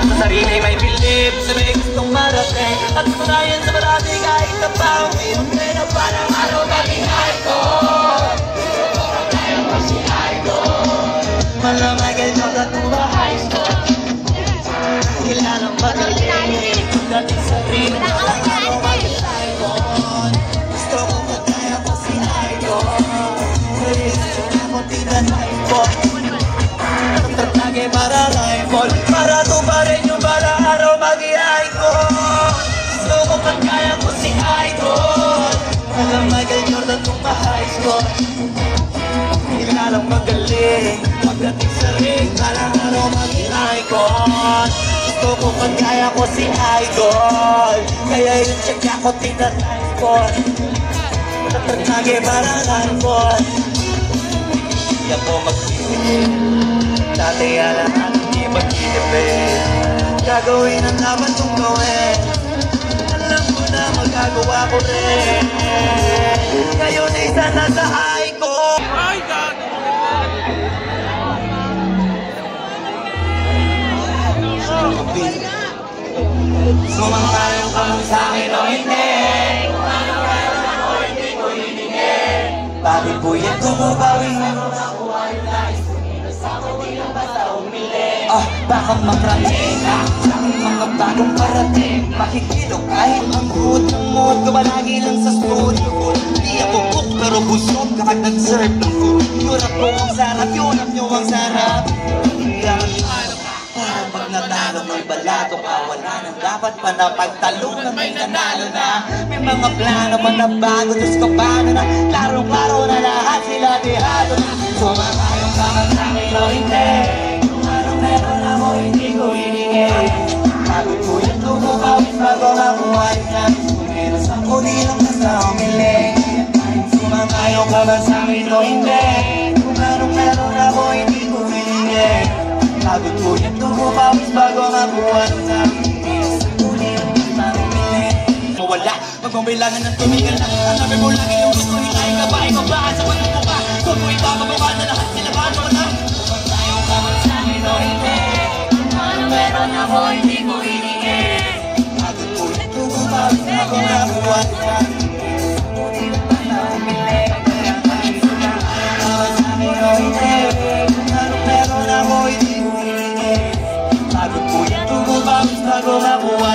Sa sarili may bilib, sa may gustong marating. At tunayan sa marami kahit na parang hindi na parang araw maging icon. Kaya mo si icon. Malamagay mo na tumahay ko. Kilalang magaling. Dating sa rin, walang araw maging icon. Gusto ko magkaya mo si icon. Naisip ako tinanay ko. Tatagay para rifle, para tuparin yung para araw mag-i-icon. Gusto ko pagkaya ko si Icon. Alam Michael Jordan kung ma-high score. Kilalang magaling, pagdating sa ring, parang araw mag-i-icon. Gusto ko pagkaya ko si Icon. Kaya yung check ako tinatay ko. Tatagay para rifle. Hindi ako mag-ibig. Dati alam at hindi mag-inipin. Gagawin ang dapat kong gawin. Alam ko na magagawa ko rin. Ngayon ay sana sa icon. Sumangkalang ka lang sa'kin o hindi. Kung ano meron ako hindi ko hiningin. Bakit po yan tumubawin? Baka makrating sa aking mga bagong parating. Makikilok kahit ang good ng mood ko palagi lang sa studio ko. Di ako cook pero busog kapag nag-serve ng food. Yun ang po ang sarap, yun ang nyo ang sarap. Para pag natalo ng balatong wala nang dapat pa na pagtalo na may nanalo na. May mga plano pa na bago, Diyos ko paano na klarong-klaro na lahat sila dihado na. Sumakayong ka man sa akin o hindi. Meron ako hindi ko hiningin. Pagod ko yung tumukawin bago makuhay na. Meron sa kuni lang basta umiling. Sumangayaw ka ba sa akin o hindi? Kung meron ako hindi ko hiningin. Pagod ko yung tumukawin bago makuhay na. Meron sa kuni lang basta umiling. Mawala, magmamilangan ng tumigal na. Hanapin mo lagi yung gusto ni Kai ka ba? Ikaw ba? Sa pagod mo ba? Kung mo ibababa na lahat sila ba? Sumangayaw ka ba sa akin o hindi? Meron ako hindi ko hiningin. Pagod ko yung tumubawin bago nakuha na. Hindi naman na umiling. Kaya kahit sumakawa sa akin o hindi. Kung anong meron ako hindi ko hiningin. Pagod ko yung tumubawin bago nakuha